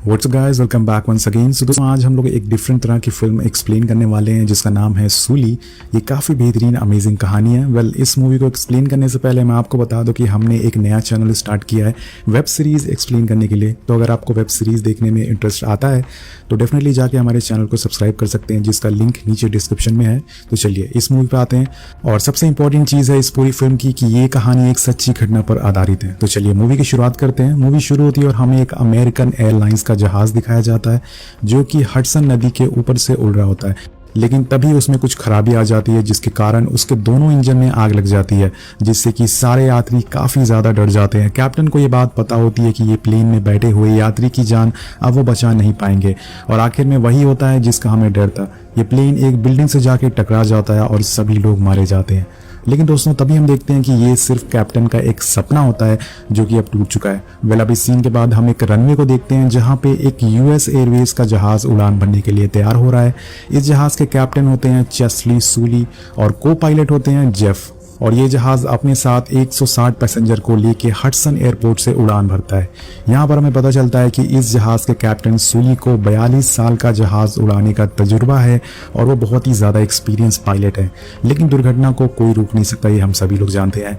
What's up guys, welcome back once again. So दोस्तों, आज हम लोग एक डिफरेंट तरह की फिल्म एक्सप्लेन करने वाले हैं जिसका नाम है सूली। ये काफ़ी बेहतरीन अमेजिंग कहानी है। वेल, इस मूवी को एक्सप्लेन करने से पहले मैं आपको बता दूं कि हमने एक नया चैनल स्टार्ट किया है वेब सीरीज़ एक्सप्लेन करने के लिए। तो अगर आपको वेब सीरीज़ देखने में इंटरेस्ट आता है तो डेफिनेटली जाके हमारे चैनल को सब्सक्राइब कर सकते हैं, जिसका लिंक नीचे डिस्क्रिप्शन में है। तो चलिए इस मूवी पर आते हैं। और सबसे इंपॉर्टेंट चीज़ है इस पूरी फिल्म की कि ये कहानी एक सच्ची घटना पर आधारित है। तो चलिए मूवी की शुरुआत करते हैं। मूवी शुरू होती है और हमें एक अमेरिकन एयरलाइंस का जहाज दिखाया जाता है जो कि हडसन नदी के ऊपर से उड़ रहा होता है। लेकिन तभी उसमें कुछ खराबी आ जाती है जिसके कारण उसके दोनों इंजन में आग लग जाती है, जिससे कि सारे यात्री काफ़ी ज़्यादा डर जाते हैं। कैप्टन को ये बात पता होती है कि ये प्लेन में बैठे हुए यात्री की जान अब वो बचा नहीं पाएंगे, और आखिर में वही होता है जिसका हमें डर था। ये प्लेन एक बिल्डिंग से जाके टकरा जाता है और सभी लोग मारे जाते हैं। लेकिन दोस्तों, तभी हम देखते हैं कि ये सिर्फ कैप्टन का एक सपना होता है जो कि अब टूट चुका है। वेल, अब इस सीन के बाद हम एक रनवे को देखते हैं जहां पे एक यूएस एयरवेज का जहाज उड़ान भरने के लिए तैयार हो रहा है। इस जहाज के कैप्टन होते हैं चेस्ली सूली और को पायलट होते हैं जेफ। और ये जहाज़ अपने साथ 160 पैसेंजर को लेके हडसन एयरपोर्ट से उड़ान भरता है। यहाँ पर हमें पता चलता है कि इस जहाज़ के कैप्टन सूली को 42 साल का जहाज़ उड़ाने का तजुर्बा है और वो बहुत ही ज़्यादा एक्सपीरियंस पायलट है। लेकिन दुर्घटना को कोई रोक नहीं सकता, ये हम सभी लोग जानते हैं।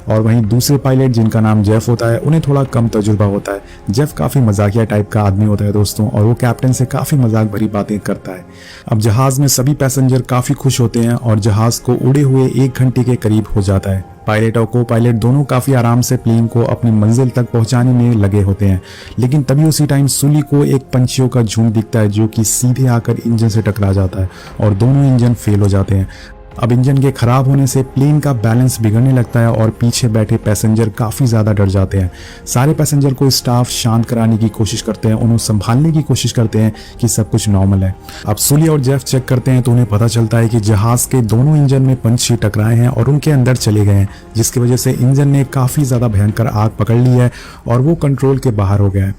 और वहीं दूसरे पायलट जिनका नाम जेफ होता है, उन्हें थोड़ा कम तजुर्बा होता है। जेफ काफ़ी मजाकिया टाइप का आदमी होता है दोस्तों, और वो कैप्टन से काफ़ी मजाक भरी बातें करता है। अब जहाज़ में सभी पैसेंजर काफ़ी खुश होते हैं और जहाज़ को उड़े हुए 1 घंटे के करीब हो जाता है। पायलट और को पायलट दोनों काफ़ी आराम से प्लेन को अपनी मंजिल तक पहुंचाने में लगे होते हैं। लेकिन तभी उसी टाइम सूली को एक पंछियों का झुंड दिखता है जो कि सीधे आकर इंजन से टकरा जाता है और दोनों इंजन फेल हो जाते हैं। अब इंजन के खराब होने से प्लेन का बैलेंस बिगड़ने लगता है और पीछे बैठे पैसेंजर काफ़ी ज़्यादा डर जाते हैं। सारे पैसेंजर को स्टाफ शांत कराने की कोशिश करते हैं, उन्हें संभालने की कोशिश करते हैं कि सब कुछ नॉर्मल है। अब सूली और जेफ चेक करते हैं तो उन्हें पता चलता है कि जहाज़ के दोनों इंजन में पंछी टकराए हैं और उनके अंदर चले गए हैं, जिसकी वजह से इंजन ने काफ़ी ज़्यादा भयंकर आग पकड़ ली है और वो कंट्रोल के बाहर हो गया है।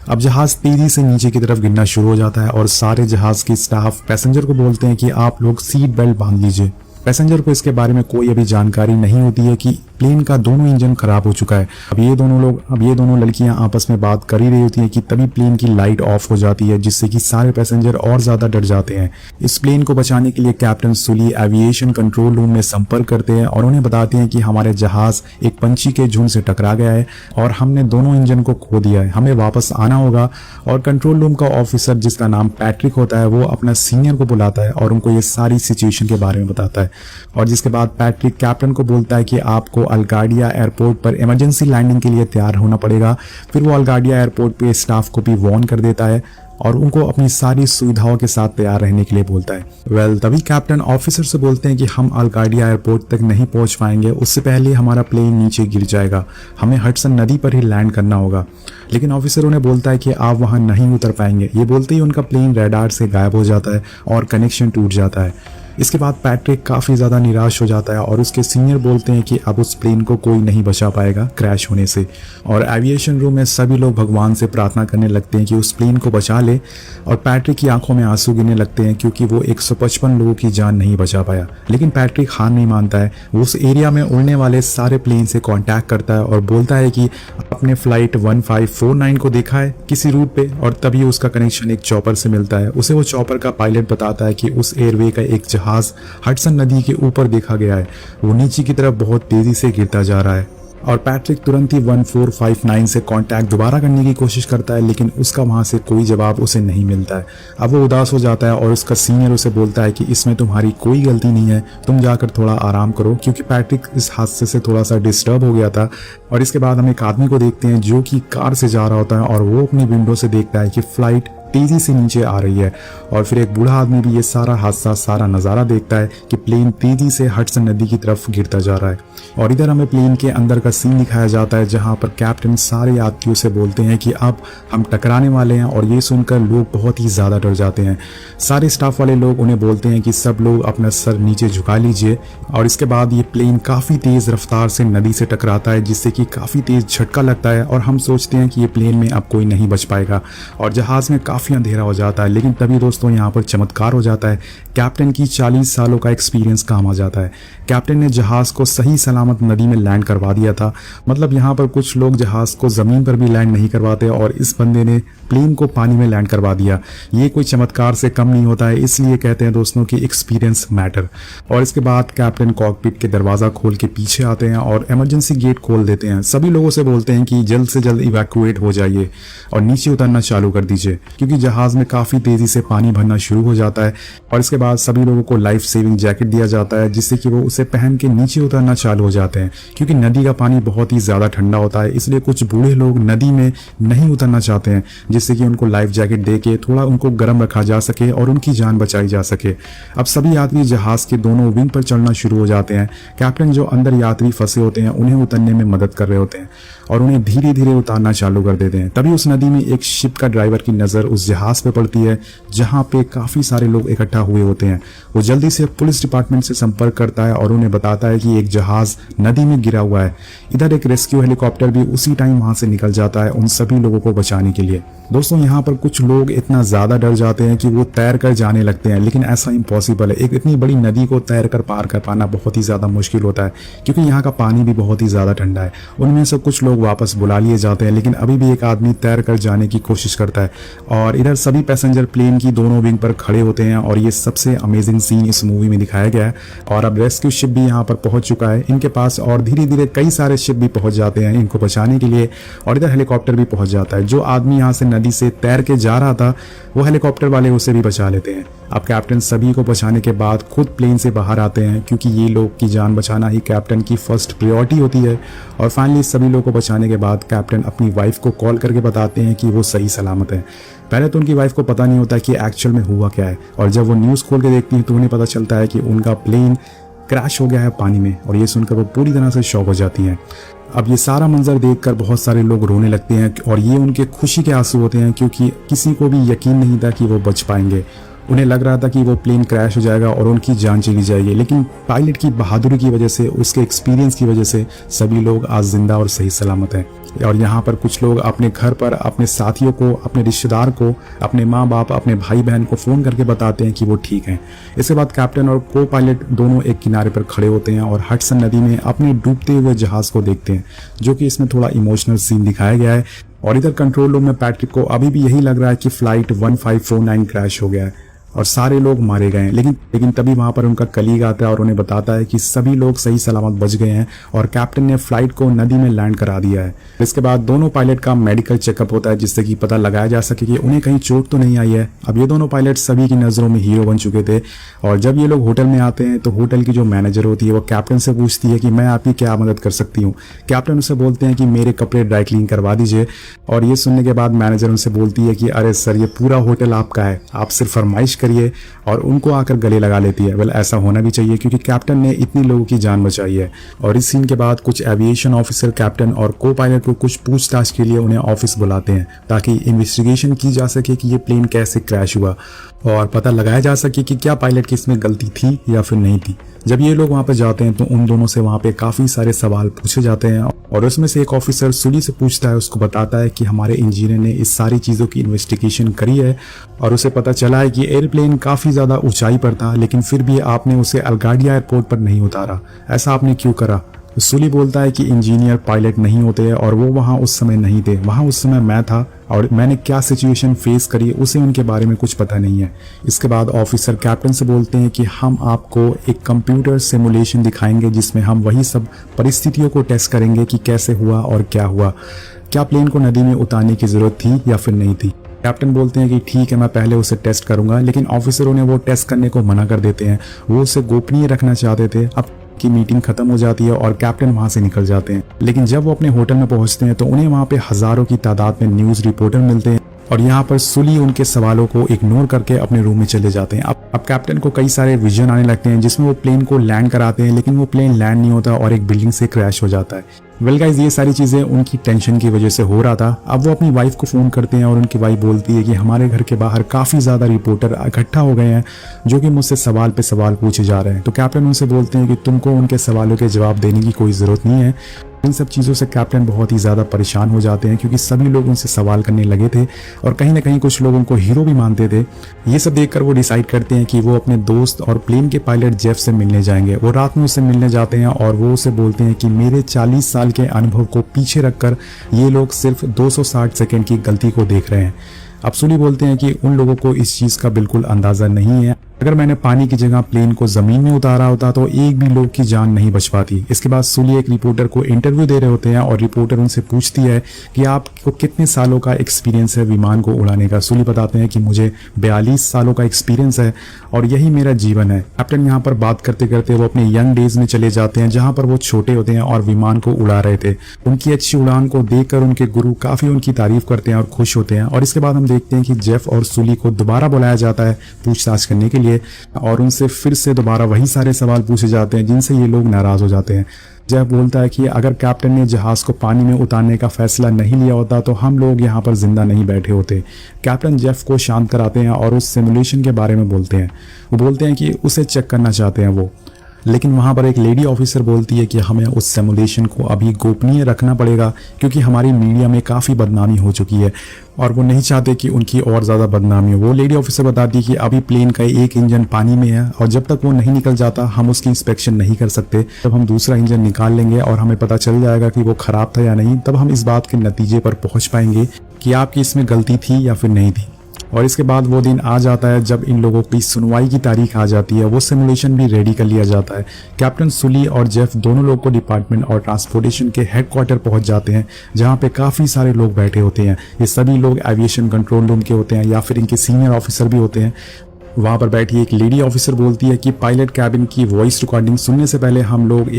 अब जहाज़ तेज़ी से नीचे की तरफ गिरना शुरू हो जाता है और सारे जहाज़ की स्टाफ पैसेंजर को बोलते हैं कि आप लोग सीट बेल्ट बांध लीजिए। पैसेंजर को इसके बारे में कोई अभी जानकारी नहीं होती है कि प्लेन का दोनों इंजन खराब हो चुका है। अब ये दोनों लड़कियां आपस में बात कर ही रही होती हैं कि तभी प्लेन की लाइट ऑफ हो जाती है, जिससे कि सारे पैसेंजर और ज्यादा डर जाते हैं। इस प्लेन को बचाने के लिए कैप्टन सूली एविएशन कंट्रोल रूम में संपर्क करते हैं और उन्हें बताते हैं कि हमारे जहाज एक पंछी के झुंड से टकरा गया है और हमने दोनों इंजन को खो दिया है, हमें वापस आना होगा। और कंट्रोल रूम का ऑफिसर जिसका नाम पैट्रिक होता है वो अपना सीनियर को बुलाता है और उनको ये सारी सिचुएशन के बारे में बताता है। और जिसके बाद पैट्रिक कैप्टन को बोलता है कि आपको अल्गाडिया एयरपोर्ट पर इमरजेंसी लैंडिंग के लिए तैयार होना पड़ेगा। फिर वो अल्गाडिया एयरपोर्ट पे स्टाफ को भी वार्न कर देता है और उनको अपनी सारी सुविधाओं के साथ तैयार रहने के लिए बोलता है। वेल, तभी कैप्टन ऑफिसर से बोलते हैं कि हम अल्गाडिया एयरपोर्ट तक नहीं पहुंच पाएंगे, उससे पहले हमारा प्लेन नीचे गिर जाएगा, हमें हडसन नदी पर ही लैंड करना होगा। लेकिन ऑफिसर उन्हें बोलता है कि आप वहां नहीं उतर पाएंगे। ये बोलते ही उनका प्लेन रडार से गायब हो जाता है और कनेक्शन टूट जाता है। इसके बाद पैट्रिक काफ़ी ज़्यादा निराश हो जाता है और उसके सीनियर बोलते हैं कि अब उस प्लेन को कोई नहीं बचा पाएगा क्रैश होने से। और एविएशन रूम में सभी लोग भगवान से प्रार्थना करने लगते हैं कि उस प्लेन को बचा ले। और पैट्रिक की आंखों में आंसू गिरने लगते हैं क्योंकि वो 155 लोगों की जान नहीं बचा पाया। लेकिन पैट्रिक हार नहीं मानता है। वो उस एरिया में उड़ने वाले सारे प्लेन से कॉन्टैक्ट करता है और बोलता है कि अपने फ्लाइट 1549 को देखा है किसी रूट पे, और तभी उसका कनेक्शन एक चॉपर से मिलता है। उसे वो चॉपर का पायलट बताता है कि उस एयरवे का एक जहाज हडसन नदी के ऊपर देखा गया है, वो नीचे की तरफ बहुत तेजी से गिरता जा रहा है। और पैट्रिक तुरंत ही 1459 से कांटेक्ट दोबारा करने की कोशिश करता है, लेकिन उसका वहां से कोई जवाब उसे नहीं मिलता है। अब वो उदास हो जाता है और उसका सीनियर उसे बोलता है कि इसमें तुम्हारी कोई गलती नहीं है, तुम जाकर थोड़ा आराम करो, क्योंकि पैट्रिक इस हादसे से थोड़ा सा डिस्टर्ब हो गया था। और इसके बाद हम एक आदमी को देखते हैं जो कि कार से जा रहा होता है और वो अपनी विंडो से देखता है कि फ्लाइट तेजी से नीचे आ रही है। और फिर एक बूढ़ा आदमी भी ये सारा हादसा, सारा नज़ारा देखता है कि प्लेन तेजी से हडसन नदी की तरफ गिरता जा रहा है। और इधर हमें प्लेन के अंदर का सीन दिखाया जाता है जहां पर कैप्टन सारे यात्रियों से बोलते हैं कि अब हम टकराने वाले हैं। और ये सुनकर लोग बहुत ही ज़्यादा डर जाते हैं। सारे स्टाफ वाले लोग उन्हें बोलते हैं कि सब लोग अपना सर नीचे झुका लीजिए। और इसके बाद ये प्लेन काफ़ी तेज़ रफ्तार से नदी से टकराता है, जिससे कि काफ़ी तेज़ झटका लगता है और हम सोचते हैं कि ये प्लेन में अब कोई नहीं बच पाएगा। और जहाज़ में काफ़ी अंधेरा हो जाता है। लेकिन तभी दोस्तों यहाँ पर चमत्कार हो जाता है, कैप्टन की 40 सालों का एक्सपीरियंस काम आ जाता है। कैप्टन ने जहाज़ को सही सलामत नदी में लैंड करवा दिया था। मतलब यहाँ पर कुछ लोग जहाज़ को ज़मीन पर भी लैंड नहीं करवाते और इस बंदे ने प्लेन को पानी में लैंड करवा दिया। ये कोई चमत्कार से कम नहीं होता है, इसलिए कहते हैं दोस्तों कि एक्सपीरियंस मैटर। और इसके बाद कैप्टन कॉकपिट के दरवाज़ा खोल के पीछे आते हैं और इमरजेंसी गेट खोल देते हैं। सभी लोगों से बोलते हैं कि जल्द से जल्द इवैक्यूएट हो जाइए और नीचे उतरना चालू कर दीजिए, क्योंकि जहाज़ में काफ़ी तेज़ी से पानी भरना शुरू हो जाता है। और इसके बाद सभी लोगों को लाइफ सेविंग जैकेट दिया जाता है, जिससे कि वो उसे पहन के नीचे उतरना चालू हो जाते हैं। क्योंकि नदी का पानी बहुत ही ज़्यादा ठंडा होता है, इसलिए कुछ बूढ़े लोग नदी में नहीं उतरना चाहते हैं, जिससे कि उनको लाइफ जैकेट दे के थोड़ा उनको गर्म रखा जा सके और उनकी जान बचाई जा सके। अब सभी यात्री जहाज़ के दोनों विंग पर चढ़ना शुरू हो जाते हैं। कैप्टन जो अंदर यात्री फंसे होते हैं उन्हें उतरने में मदद कर रहे होते हैं और उन्हें धीरे धीरे उतारना चालू कर देते हैं। तभी उस नदी में एक शिप का ड्राइवर की नज़र उस जहाज़ पे पड़ती है, जहाँ पे काफ़ी सारे लोग इकट्ठा हुए होते हैं। वो जल्दी से पुलिस डिपार्टमेंट से संपर्क करता है और उन्हें बताता है कि एक जहाज़ नदी में गिरा हुआ है। इधर एक रेस्क्यू हेलीकॉप्टर भी उसी टाइम वहाँ से निकल जाता है उन सभी लोगों को बचाने के लिए। दोस्तों यहाँ पर कुछ लोग इतना ज़्यादा डर जाते हैं कि वो तैर कर जाने लगते हैं, लेकिन ऐसा इम्पॉसिबल है। एक इतनी बड़ी नदी को तैर कर पार कर पाना बहुत ही ज़्यादा मुश्किल होता है, क्योंकि यहाँ का पानी भी बहुत ही ज़्यादा ठंडा है। उनमें से कुछ लोग वापस बुला लिए जाते हैं, लेकिन अभी भी एक आदमी तैर कर जाने की कोशिश करता है। और इधर सभी पैसेंजर प्लेन की दोनों विंग पर खड़े होते हैं और ये सबसे अमेजिंग सीन इस मूवी में दिखाया गया है। और अब रेस्क्यू शिप भी यहाँ पर पहुँच चुका है इनके पास, और धीरे धीरे कई सारे शिप भी पहुँच जाते हैं इनको बचाने के लिए। और इधर हेलीकॉप्टर भी पहुँच जाता है। जो आदमी यहाँ से नदी से तैर के जा रहा था, वो हेलीकॉप्टर वाले उसे भी बचा लेते हैं। अब कैप्टन सभी को बचाने के बाद खुद प्लेन से बाहर आते हैं, क्योंकि ये लोग की जान बचाना ही कैप्टन की फर्स्ट प्रायोरिटी होती है। और फाइनली सभी लोगों को बचाने के बाद कैप्टन अपनी वाइफ को कॉल करके बताते हैं कि वो सही सलामत है। पहले तो उनकी वाइफ को पता नहीं होता कि एक्चुअल में हुआ क्या है, और जब वो न्यूज़ खोल के देखती है तो उन्हें पता चलता है कि उनका प्लेन क्रैश हो गया है पानी में। और ये सुनकर वो पूरी तरह से शॉक हो जाती हैं। अब ये सारा मंजर देखकर बहुत सारे लोग रोने लगते हैं और ये उनके खुशी के आंसू होते हैं, क्योंकि किसी को भी यकीन नहीं था कि वो बच पाएंगे। उन्हें लग रहा था कि वो प्लेन क्रैश हो जाएगा और उनकी जान चली जाएगी, लेकिन पायलट की बहादुरी की वजह से, उसके एक्सपीरियंस की वजह से सभी लोग आज जिंदा और सही सलामत हैं। और यहाँ पर कुछ लोग अपने घर पर अपने साथियों को, अपने रिश्तेदार को, अपने माँ बाप, अपने भाई बहन को फ़ोन करके बताते हैं कि वो ठीक हैं। इसके बाद कैप्टन और को पायलट दोनों एक किनारे पर खड़े होते हैं और हडसन नदी में अपने डूबते हुए जहाज़ को देखते हैं, जो कि इसमें थोड़ा इमोशनल सीन दिखाया गया है। और इधर कंट्रोल रूम में पैट्रिक को अभी भी यही लग रहा है कि फ्लाइट 1549 क्रैश हो गया है और सारे लोग मारे गए हैं। लेकिन तभी वहां पर उनका कलीग आता है और उन्हें बताता है कि सभी लोग सही सलामत बच गए हैं और कैप्टन ने फ्लाइट को नदी में लैंड करा दिया है। इसके बाद दोनों पायलट का मेडिकल चेकअप होता है, जिससे कि पता लगाया जा सके कि उन्हें कहीं चोट तो नहीं आई है। अब ये दोनों पायलट सभी की नज़रों में हीरो बन चुके थे। और जब ये लोग होटल में आते हैं तो होटल की जो मैनेजर होती है वो कैप्टन से पूछती है कि मैं आपकी क्या मदद कर सकती हूँ। कैप्टन उसे बोलते हैं कि मेरे कपड़े ड्राई क्लीन करवा दीजिए। और ये सुनने के बाद मैनेजर उनसे बोलती है कि अरे सर, ये पूरा होटल आपका है, आप सिर्फ फरमाइश करिए। और उनको आकर गले लगा लेती है। वेल, ऐसा होना भी चाहिए, क्योंकि कैप्टन ने इतनी लोगों की जान बचाई है। और इस सीन के बाद कुछ एविएशन ऑफिसर कैप्टन और को पायलट को कुछ पूछताछ के लिए उन्हें ऑफिस बुलाते हैं, ताकि इन्वेस्टिगेशन की जा सके कि ये प्लेन कैसे क्रैश हुआ और पता लगाया जा सके कि क्या पायलट की इसमें गलती थी या फिर नहीं थी। जब ये लोग वहाँ पे जाते हैं तो उन दोनों से वहाँ पे काफ़ी सारे सवाल पूछे जाते हैं और उसमें से एक ऑफिसर सुली से पूछता है, उसको बताता है कि हमारे इंजीनियर ने इस सारी चीज़ों की इन्वेस्टिगेशन करी है और उसे पता चला है कि एयरप्लेन काफ़ी ज़्यादा ऊंचाई पर था, लेकिन फिर भी आपने उसे अलगाडिया एयरपोर्ट पर नहीं उतारा। ऐसा आपने क्यों करा? सुली बोलता है कि इंजीनियर पायलट नहीं होते हैं और वो वहाँ उस समय नहीं थे। वहाँ उस समय मैं था और मैंने क्या सिचुएशन फेस करी उसे उनके बारे में कुछ पता नहीं है। इसके बाद ऑफिसर कैप्टन से बोलते हैं कि हम आपको एक कंप्यूटर सिमुलेशन दिखाएंगे, जिसमें हम वही सब परिस्थितियों को टेस्ट करेंगे कि कैसे हुआ और क्या हुआ, क्या प्लेन को नदी में उतारने की जरूरत थी या फिर नहीं थी। कैप्टन बोलते हैं कि ठीक है, मैं पहले उसे टेस्ट करूंगा, लेकिन ऑफिसरों ने वो टेस्ट करने को मना कर देते हैं। वो उसे गोपनीय रखना चाहते थे। अब की मीटिंग खत्म हो जाती है और कैप्टन वहां से निकल जाते हैं, लेकिन जब वो अपने होटल में पहुंचते हैं तो उन्हें वहां पे हजारों की तादाद में न्यूज रिपोर्टर मिलते हैं और यहाँ पर सुली उनके सवालों को इग्नोर करके अपने रूम में चले जाते हैं। अब कैप्टन को कई सारे विजन आने लगते हैं, जिसमें वो प्लेन को लैंड कराते हैं, लेकिन वो प्लेन लैंड नहीं होता और एक बिल्डिंग से क्रैश हो जाता है। वेल गाइस, ये सारी चीज़ें उनकी टेंशन की वजह से हो रहा था। अब वो अपनी वाइफ को फ़ोन करते हैं और उनकी वाइफ बोलती है कि हमारे घर के बाहर काफ़ी ज़्यादा रिपोर्टर इकट्ठा हो गए हैं, जो कि मुझसे सवाल पे सवाल पूछे जा रहे हैं। तो कैप्टन उनसे बोलते हैं कि तुमको उनके सवालों के जवाब देने की कोई ज़रूरत नहीं है, इन सब चीज़ों से कैप्टन बहुत ही ज़्यादा परेशान हो जाते हैं क्योंकि सभी लोग उनसे सवाल करने लगे थे और कहीं ना कहीं कुछ लोग उनको हीरो भी मानते थे। ये सब देखकर वो डिसाइड करते हैं कि वो अपने दोस्त और प्लेन के पायलट जेफ से मिलने जाएंगे। वो रात में उससे मिलने जाते हैं और वो उसे बोलते हैं कि मेरे 40 साल के अनुभव को पीछे रखकर ये लोग सिर्फ 260 सेकेंड की गलती को देख रहे हैं। अब सुली बोलते हैं कि उन लोगों को इस चीज़ का बिल्कुल अंदाज़ा नहीं है। अगर मैंने पानी की जगह प्लेन को ज़मीन में उतारा होता तो एक भी लोग की जान नहीं बच पाती। इसके बाद सुली एक रिपोर्टर को इंटरव्यू दे रहे होते हैं और रिपोर्टर उनसे पूछती है कि आपको कितने सालों का एक्सपीरियंस है विमान को उड़ाने का। सुली बताते हैं कि मुझे 42 सालों का एक्सपीरियंस है और यही मेरा जीवन है। कैप्टन यहाँ पर बात करते करते वो अपने यंग डेज में चले जाते हैं जहाँ पर वो छोटे होते हैं और विमान को उड़ा रहे थे। उनकी अच्छी उड़ान को देखकर उनके गुरु काफ़ी उनकी तारीफ करते हैं और खुश होते हैं। और इसके बाद हम देखते हैं कि जेफ और सुली को दोबारा बुलाया जाता है पूछताछ करने के लिए और उनसे फिर से दोबारा वही सारे सवाल पूछे जाते हैं जिनसे ये लोग नाराज हो जाते हैं। जेफ बोलता है कि अगर कैप्टन ने जहाज को पानी में उतारने का फैसला नहीं लिया होता तो हम लोग यहाँ पर जिंदा नहीं बैठे होते। कैप्टन जेफ को शांत कराते हैं और उस सिमुलेशन के बारे में बोलते हैं। वो बोलते हैं कि उसे चेक करना चाहते हैं वो, लेकिन वहाँ पर एक लेडी ऑफिसर बोलती है कि हमें उस सिमुलेशन को अभी गोपनीय रखना पड़ेगा क्योंकि हमारी मीडिया में काफ़ी बदनामी हो चुकी है और वो नहीं चाहते कि उनकी और ज़्यादा बदनामी हो। वो लेडी ऑफिसर बताती है कि अभी प्लेन का एक इंजन पानी में है और जब तक वो नहीं निकल जाता हम उसकी इंस्पेक्शन नहीं कर सकते। जब हम दूसरा इंजन निकाल लेंगे और हमें पता चल जाएगा कि वो ख़राब था या नहीं, तब हम इस बात के नतीजे पर पहुँच पाएंगे कि आपकी इसमें गलती थी या फिर नहीं थी। और इसके बाद वो दिन आ जाता है जब इन लोगों की सुनवाई की तारीख आ जाती है। वो सिमुलेशन भी रेडी कर लिया जाता है। कैप्टन सुली और जेफ दोनों लोग को डिपार्टमेंट और ट्रांसपोर्टेशन के हेडक्वार्टर पहुंच जाते हैं जहां पे काफ़ी सारे लोग बैठे होते हैं। ये सभी लोग एविएशन कंट्रोल रूम के होते हैं या फिर इनके सीनियर ऑफिसर भी होते हैं। वहां पर बैठी एक लेडी ऑफिसर बोलती है कि पायलट कैबिन की वॉइस रिकॉर्डिंग सुनने से पहले हम लोग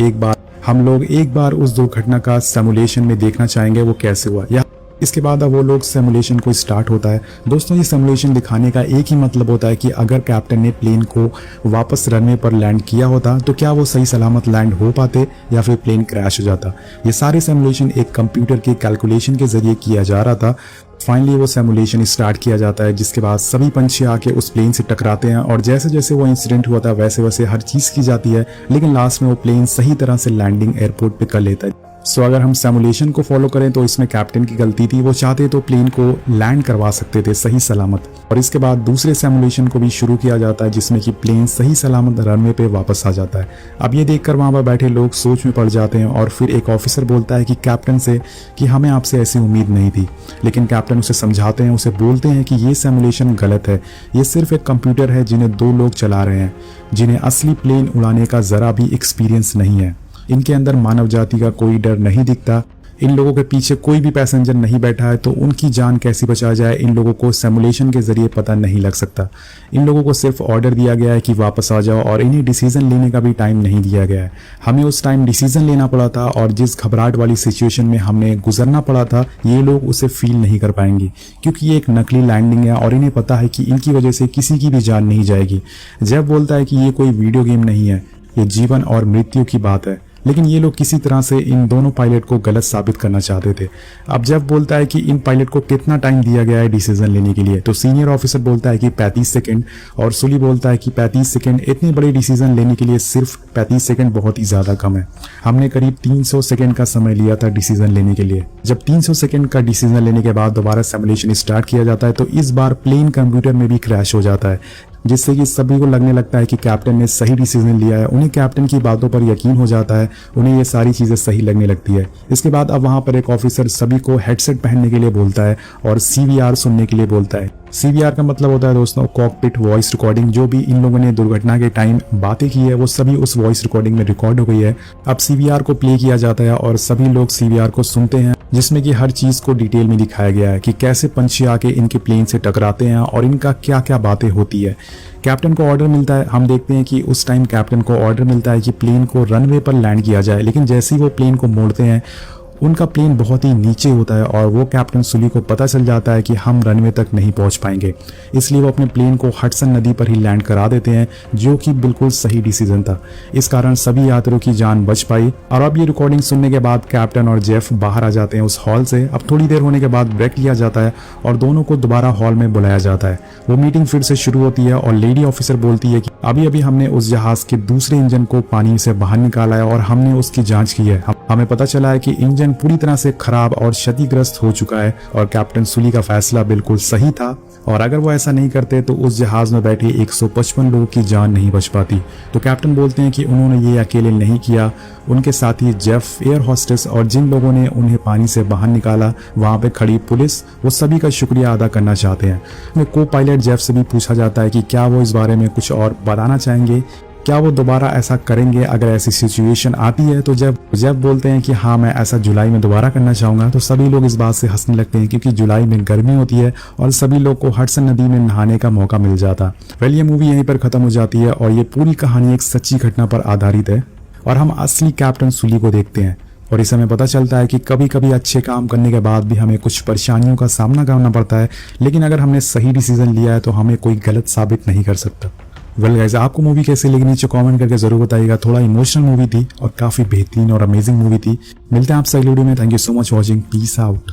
एक बार उस दुर्घटना का सिमुलेशन में देखना चाहेंगे वो कैसे हुआ। इसके बाद अब वो लोग सिमुलेशन को स्टार्ट होता है। दोस्तों, ये सिमुलेशन दिखाने का एक ही मतलब होता है कि अगर कैप्टन ने प्लेन को वापस रनवे पर लैंड किया होता तो क्या वो सही सलामत लैंड हो पाते या फिर प्लेन क्रैश हो जाता। ये सारे सिमुलेशन एक कंप्यूटर के कैलकुलेशन के जरिए किया जा रहा था। फाइनली वो सिमुलेशन स्टार्ट किया जाता है जिसके बाद सभी पंछी आके उस प्लेन से टकराते हैं और जैसे जैसे वो इंसिडेंट हुआ था वैसे वैसे हर चीज़ की जाती है, लेकिन लास्ट में वो प्लेन सही तरह से लैंडिंग एयरपोर्ट पे कर लेता है। सो अगर हम सिमुलेशन को फॉलो करें तो इसमें कैप्टन की गलती थी। वो चाहते तो प्लेन को लैंड करवा सकते थे सही सलामत। और इसके बाद दूसरे सिमुलेशन को भी शुरू किया जाता है जिसमें कि प्लेन सही सलामत रनवे पे वापस आ जाता है। अब ये देखकर वहां पर बैठे लोग सोच में पड़ जाते हैं और फिर एक ऑफिसर बोलता है कि कैप्टन से कि हमें आपसे ऐसी उम्मीद नहीं थी। लेकिन कैप्टन उसे समझाते हैं, उसे बोलते हैं कि ये सिमुलेशन गलत है। ये सिर्फ एक कंप्यूटर है जिन्हें 2 लोग चला रहे हैं, जिन्हें असली प्लेन उड़ाने का जरा भी एक्सपीरियंस नहीं है। इनके अंदर मानव जाति का कोई डर नहीं दिखता। इन लोगों के पीछे कोई भी पैसेंजर नहीं बैठा है तो उनकी जान कैसे बचा जाए इन लोगों को सिमुलेशन के जरिए पता नहीं लग सकता। इन लोगों को सिर्फ ऑर्डर दिया गया है कि वापस आ जाओ और इन्हें डिसीजन लेने का भी टाइम नहीं दिया गया है। हमें उस टाइम डिसीजन लेना पड़ा था और जिस घबराहट वाली सिचुएशन में हमने गुजरना पड़ा था ये लोग उसे फील नहीं कर पाएंगे क्योंकि ये एक नकली लैंडिंग है और इन्हें पता है कि इनकी वजह से किसी की भी जान नहीं जाएगी। जेफ बोलता है कि ये कोई वीडियो गेम नहीं है, ये जीवन और मृत्यु की बात है। लेकिन ये लोग किसी तरह से इन दोनों पायलट को गलत साबित करना चाहते थे। अब जेफ बोलता है कि इन पायलट को कितना टाइम दिया गया है डिसीजन लेने के लिए, तो सीनियर ऑफिसर बोलता है कि 35 सेकंड और सुली बोलता है कि 35 सेकंड इतने बड़े डिसीजन लेने के लिए सिर्फ 35 सेकंड बहुत ही ज़्यादा कम है। हमने करीब 300 सेकंड का समय लिया था डिसीजन लेने के लिए। जब 300 सेकंड का डिसीजन लेने के बाद दोबारा सिमुलेशन स्टार्ट किया जाता है तो इस बार प्लेन कंप्यूटर में भी क्रैश हो जाता है जिससे कि सभी को लगने लगता है कि कैप्टन ने सही डिसीजन लिया है। उन्हें कैप्टन की बातों पर यकीन हो जाता है, उन्हें ये सारी चीज़ें सही लगने लगती है। इसके बाद अब वहाँ पर एक ऑफिसर सभी को हेडसेट पहनने के लिए बोलता है और CVR सुनने के लिए बोलता है। CVR का मतलब होता है दोस्तों कॉकपिट वॉइस रिकॉर्डिंग। जो भी इन लोगों ने दुर्घटना के टाइम बातें की है वो सभी उस वॉइस रिकॉर्डिंग में रिकॉर्ड हो गई है। अब CVR को प्ले किया जाता है और सभी लोग CVR को सुनते हैं जिसमें कि हर चीज़ को डिटेल में दिखाया गया है कि कैसे पंछी आके इनके प्लेन से टकराते हैं और इनका क्या क्या बातें होती है। कैप्टन को ऑर्डर मिलता है, हम देखते हैं कि उस टाइम कैप्टन को ऑर्डर मिलता है कि प्लेन को रनवे पर लैंड किया जाए, लेकिन जैसे ही वो प्लेन को मोड़ते हैं उनका प्लेन बहुत ही नीचे होता है और वो कैप्टन सुली को पता चल जाता है कि हम रनवे तक नहीं पहुंच पाएंगे, इसलिए वो अपने प्लेन को हडसन नदी पर ही लैंड करा देते हैं, जो कि बिल्कुल सही डिसीजन था। इस कारण सभी यात्रियों की जान बच पाई। और अब ये रिकॉर्डिंग सुनने के बाद कैप्टन और जेफ बाहर आ जाते हैं उस हॉल से। अब थोड़ी देर होने के बाद ब्रेक लिया जाता है और दोनों को दोबारा हॉल में बुलाया जाता है। वो मीटिंग फिर से शुरू होती है और लेडी ऑफिसर बोलती है कि अभी अभी हमने उस जहाज के दूसरे इंजन को पानी से बाहर निकाला है और हमने उसकी जांच की है। हमें पता चला है कि इंजन पूरी तरह से खराब और क्षतिग्रस्त हो चुका है और कैप्टन सुली का फैसला बिल्कुल सही था, और अगर वो ऐसा नहीं करते तो उस जहाज में बैठे 155 लोगों की जान नहीं बच पाती। तो कैप्टन बोलते हैं कि उन्होंने ये अकेले नहीं किया, उनके साथी जेफ, एयर होस्टेस और जिन लोगों ने उन्हें पानी से बाहर निकाला, वहां पे खड़ी पुलिस, वो सभी का शुक्रिया अदा करना चाहते हैं। को पायलट जेफ से भी पूछा जाता है कि क्या वो इस बारे में कुछ और बताना चाहेंगे, क्या वो दोबारा ऐसा करेंगे अगर ऐसी सिचुएशन आती है। तो जब बोलते हैं कि हाँ मैं ऐसा जुलाई में दोबारा करना चाहूंगा, तो सभी लोग इस बात से हंसने लगते हैं क्योंकि जुलाई में गर्मी होती है और सभी लोग को हडसन नदी में नहाने का मौका मिल जाता। वेल ये मूवी यहीं पर खत्म हो जाती है और ये पूरी कहानी एक सच्ची घटना पर आधारित है और हम असली कैप्टन सुली को देखते हैं। और इस हमें पता चलता है कि कभी कभी अच्छे काम करने के बाद भी हमें कुछ परेशानियों का सामना करना पड़ता है, लेकिन अगर हमने सही डिसीजन लिया है तो हमें कोई गलत साबित नहीं कर सकता। वेल गाइस, आपको मूवी कैसी लगी नीचे कमेंट करके जरूर बताइएगा। थोड़ा इमोशनल मूवी थी और काफी बेहतरीन और अमेजिंग मूवी थी। मिलते हैं आपसे अगली वीडियो में। Thank you so much watching. Peace out.